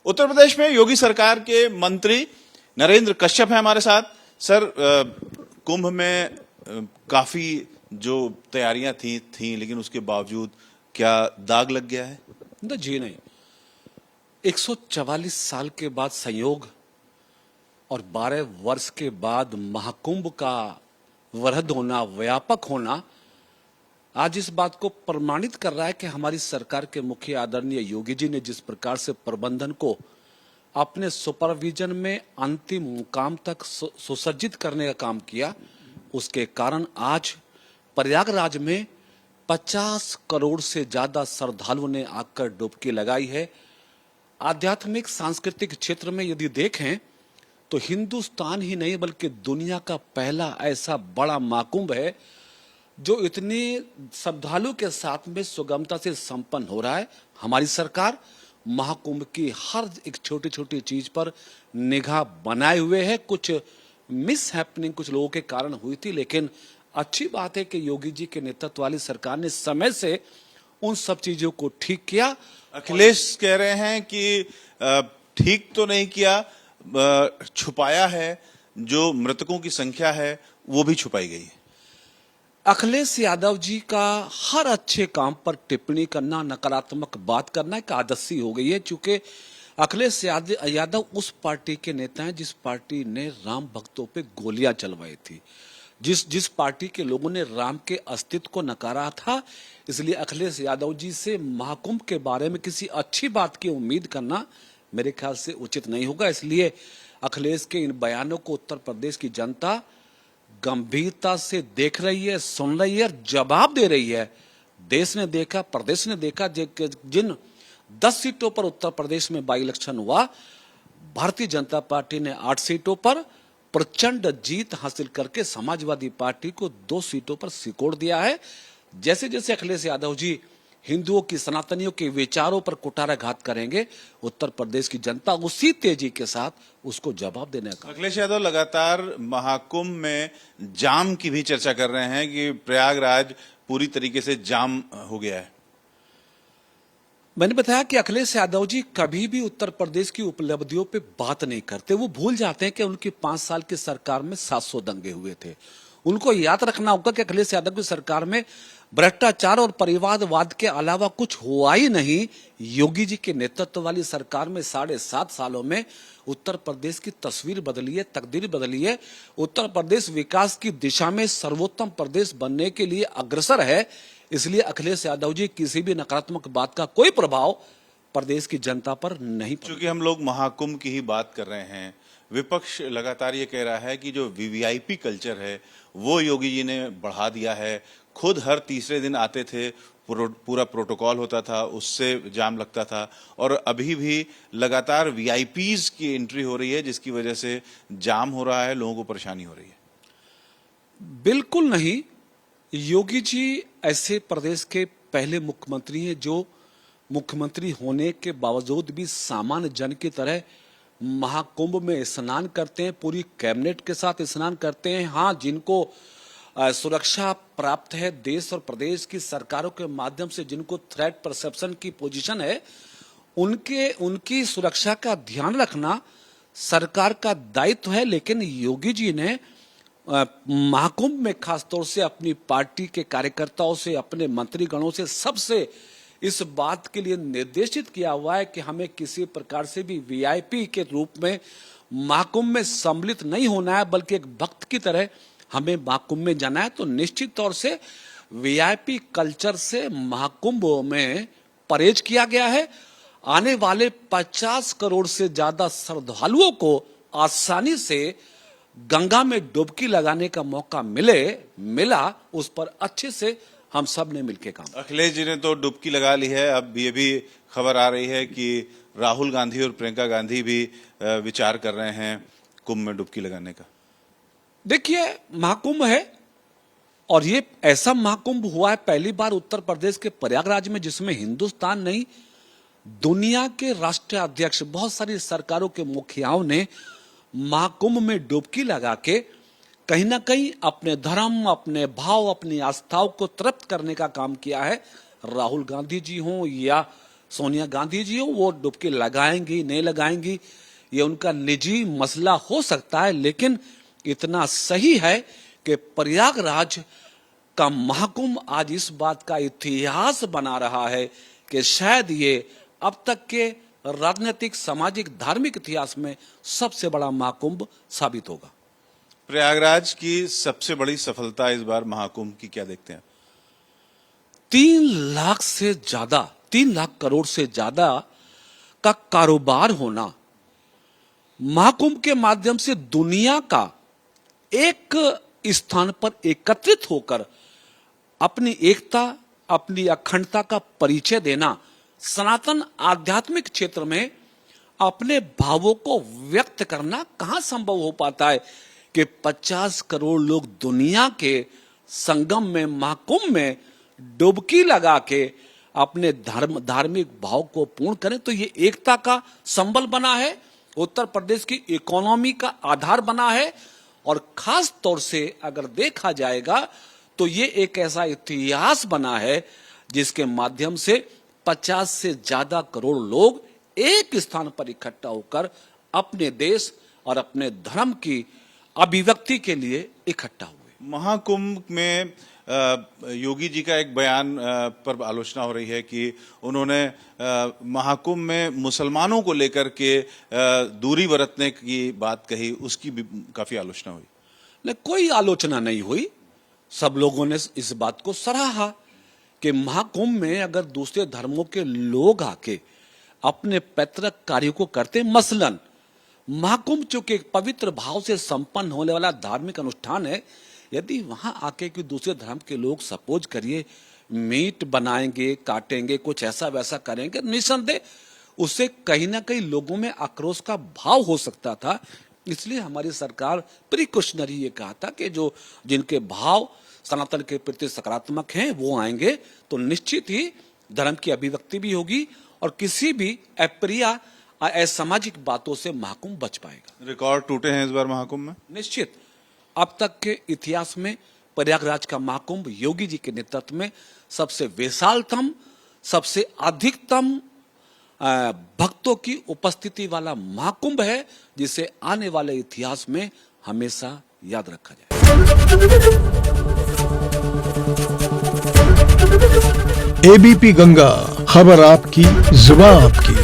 उत्तर प्रदेश में योगी सरकार के मंत्री नरेंद्र कश्यप हैं हमारे साथ। सर, कुंभ में काफी जो तैयारियां थी लेकिन उसके बावजूद क्या दाग लग गया है? जी नहीं। 144 साल के बाद संयोग और 12 वर्ष के बाद महाकुंभ का वृहद होना, व्यापक होना आज इस बात को प्रमाणित कर रहा है कि हमारी सरकार के मुखिया आदरणीय योगी जी ने जिस प्रकार से प्रबंधन को अपने सुपरविजन में अंतिम मुकाम तक सुसज्जित करने का काम किया, उसके कारण आज प्रयागराज में 50 करोड़ से ज्यादा श्रद्धालुओं ने आकर डुबकी लगाई है। आध्यात्मिक सांस्कृतिक क्षेत्र में यदि देखें तो हिंदुस्तान ही नहीं बल्कि दुनिया का पहला ऐसा बड़ा महाकुंभ है जो इतने श्रद्धालु के साथ में सुगमता से संपन्न हो रहा है। हमारी सरकार महाकुंभ की हर एक छोटी छोटी चीज पर निगाह बनाए हुए है। कुछ मिस हैपनिंग कुछ लोगों के कारण हुई थी, लेकिन अच्छी बात है कि योगी जी के नेतृत्व वाली सरकार ने समय से उन सब चीजों को ठीक किया। अखिलेश कह रहे हैं कि ठीक तो नहीं किया, छुपाया है, जो मृतकों की संख्या है वो भी छुपाई गई है। अखिलेश यादव जी का हर अच्छे काम पर टिप्पणी करना, नकारात्मक बात करना एक आदत सी हो गई है, चूंकि अखिलेश यादव उस पार्टी के नेता हैं जिस पार्टी ने राम भक्तों पे गोलियां चलवाई थी, जिस पार्टी के लोगों ने राम के अस्तित्व को नकारा था। इसलिए अखिलेश यादव जी से महाकुंभ के बारे में किसी अच्छी बात की उम्मीद करना मेरे ख्याल से उचित नहीं होगा। इसलिए अखिलेश के इन बयानों को उत्तर प्रदेश की जनता गंभीरता से देख रही है, सुन रही है और जवाब दे रही है। देश ने देखा, प्रदेश ने देखा, जिन 10 सीटों पर उत्तर प्रदेश में बाई इलेक्शन हुआ, भारतीय जनता पार्टी ने 8 सीटों पर प्रचंड जीत हासिल करके समाजवादी पार्टी को 2 सीटों पर सिकोड़ दिया है। जैसे जैसे अखिलेश यादव जी हिंदुओं की, सनातनियों के विचारों पर कुठाराघात करेंगे, उत्तर प्रदेश की जनता उसी तेजी के साथ उसको जवाब देने का। अखिलेश यादव लगातार महाकुंभ में जाम की भी चर्चा कर रहे हैं कि प्रयागराज पूरी तरीके से जाम हो गया है। मैंने बताया कि अखिलेश यादव जी कभी भी उत्तर प्रदेश की उपलब्धियों पे बात नहीं करते। वो भूल जाते हैं कि उनकी 5 साल की सरकार में 700 दंगे हुए थे। उनको याद रखना होगा कि अखिलेश यादव की सरकार में भ्रष्टाचार और परिवारवाद के अलावा कुछ हुआ ही नहीं। योगी जी के नेतृत्व वाली सरकार में 7.5 सालों में उत्तर प्रदेश की तस्वीर बदली है, तकदीर बदली है। उत्तर प्रदेश विकास की दिशा में सर्वोत्तम प्रदेश बनने के लिए अग्रसर है। इसलिए अखिलेश यादव जी किसी भी नकारात्मक बात का कोई प्रभाव प्रदेश की जनता पर नहीं पड़ा। क्योंकि हम लोग महाकुंभ की ही बात कर रहे हैं, विपक्ष लगातार ये कह रहा है कि जो वीवीआईपी कल्चर है वो योगी जी ने बढ़ा दिया है। खुद हर तीसरे दिन आते थे, पूरा प्रोटोकॉल होता था, उससे जाम लगता था, और अभी भी लगातार वीआईपीज की एंट्री हो रही है जिसकी वजह से जाम हो रहा है, लोगों को परेशानी हो रही है। बिल्कुल नहीं। योगी जी ऐसे प्रदेश के पहले मुख्यमंत्री हैं जो मुख्यमंत्री होने के बावजूद भी सामान्य जन की तरह महाकुंभ में स्नान करते हैं, पूरी कैबिनेट के साथ स्नान करते हैं। हाँ, जिनको सुरक्षा प्राप्त है, देश और प्रदेश की सरकारों के माध्यम से जिनको थ्रेट परसेप्शन की पोजीशन है, उनकी सुरक्षा का ध्यान रखना सरकार का दायित्व है। लेकिन योगी जी ने महाकुंभ में खासतौर से अपनी पार्टी के कार्यकर्ताओं से, अपने मंत्रीगणों से, सबसे इस बात के लिए निर्देशित किया हुआ है कि हमें किसी प्रकार से भी वीआईपी के रूप में महाकुंभ में सम्मिलित नहीं होना है, बल्कि एक भक्त की तरह हमें महाकुंभ में जाना है। तो निश्चित तौर से वीआईपी कल्चर से महाकुंभ में परहेज किया गया है। आने वाले 50 करोड़ से ज्यादा श्रद्धालुओं को आसानी से गंगा में डुबकी लगाने का मौका मिला, उस पर अच्छे से हम सब ने मिलकर काम। अखिलेश जी ने तो डुबकी लगा ली है। अब ये भी खबर आ रही है कि राहुल गांधी और प्रियंका गांधी भी विचार कर रहे हैं कुंभ में डुबकी लगाने का। देखिए, महाकुंभ है और ये ऐसा महाकुंभ हुआ है पहली बार उत्तर प्रदेश के प्रयागराज में जिसमें हिंदुस्तान नहीं, दुनिया के राष्ट्रीय अध्यक्ष, बहुत सारी सरकारों के मुखियाओं ने महाकुंभ में डुबकी लगा के कहीं ना कहीं अपने धर्म, अपने भाव, अपनी आस्थाओं को तृप्त करने का काम किया है। राहुल गांधी जी हों या सोनिया गांधी जी हो, वो डुबकी लगाएंगी नहीं लगाएंगी ये उनका निजी मसला हो सकता है, लेकिन इतना सही है कि प्रयागराज का महाकुंभ आज इस बात का इतिहास बना रहा है कि शायद ये अब तक के राजनीतिक, सामाजिक, धार्मिक इतिहास में सबसे बड़ा महाकुंभ साबित होगा। प्रयागराज की सबसे बड़ी सफलता इस बार महाकुंभ की क्या देखते हैं? 3 लाख करोड़ से ज्यादा का कारोबार होना, महाकुंभ के माध्यम से दुनिया का एक स्थान पर एकत्रित होकर अपनी एकता, अपनी अखंडता का परिचय देना, सनातन आध्यात्मिक क्षेत्र में अपने भावों को व्यक्त करना कहां संभव हो पाता है कि 50 करोड़ लोग दुनिया के संगम में, महाकुंभ में डुबकी लगा के अपने धार्मिक भाव को पूर्ण करें। तो ये एकता का संबल बना है, उत्तर प्रदेश की इकोनॉमी का आधार बना है, और खास तौर से अगर देखा जाएगा तो ये एक ऐसा इतिहास बना है जिसके माध्यम से 50 से ज्यादा करोड़ लोग एक स्थान पर इकट्ठा होकर अपने देश और अपने धर्म की अभिव्यक्ति के लिए इकट्ठा हुए। महाकुंभ में योगी जी का एक बयान पर आलोचना हो रही है कि उन्होंने महाकुंभ में मुसलमानों को लेकर के दूरी बरतने की बात कही, उसकी भी काफी आलोचना हुई। नहीं, कोई आलोचना नहीं हुई। सब लोगों ने इस बात को सराहा कि महाकुंभ में अगर दूसरे धर्मों के लोग आके अपने पैतृक कार्यों को करते, मसलन महाकुंभ चूंकि एक पवित्र भाव से संपन्न होने वाला धार्मिक अनुष्ठान है, यदि वहां आके कि दूसरे धर्म के लोग सपोज करिए मीट बनाएंगे, काटेंगे, कुछ ऐसा वैसा करेंगे, निसंदेह उससे कहीं ना कहीं लोगों में आक्रोश का भाव हो सकता था। इसलिए हमारी सरकार प्रिकॉशनरी ये कहा था कि जो जिनके भाव सनातन के प्रति सकारात्मक हैं वो आएंगे तो निश्चित ही धर्म की अभिव्यक्ति भी होगी और किसी भी अप्रिय असामाजिक बातों से महाकुंभ बच पाएगा। रिकॉर्ड टूटे हैं इस बार महाकुंभ में? निश्चित। अब तक के इतिहास में प्रयागराज का महाकुंभ योगी जी के नेतृत्व में सबसे विशालतम, सबसे अधिकतम भक्तों की उपस्थिति वाला महाकुंभ है, जिसे आने वाले इतिहास में हमेशा याद रखा जाए। एबीपी गंगा, खबर आपकी, जुबान आपकी।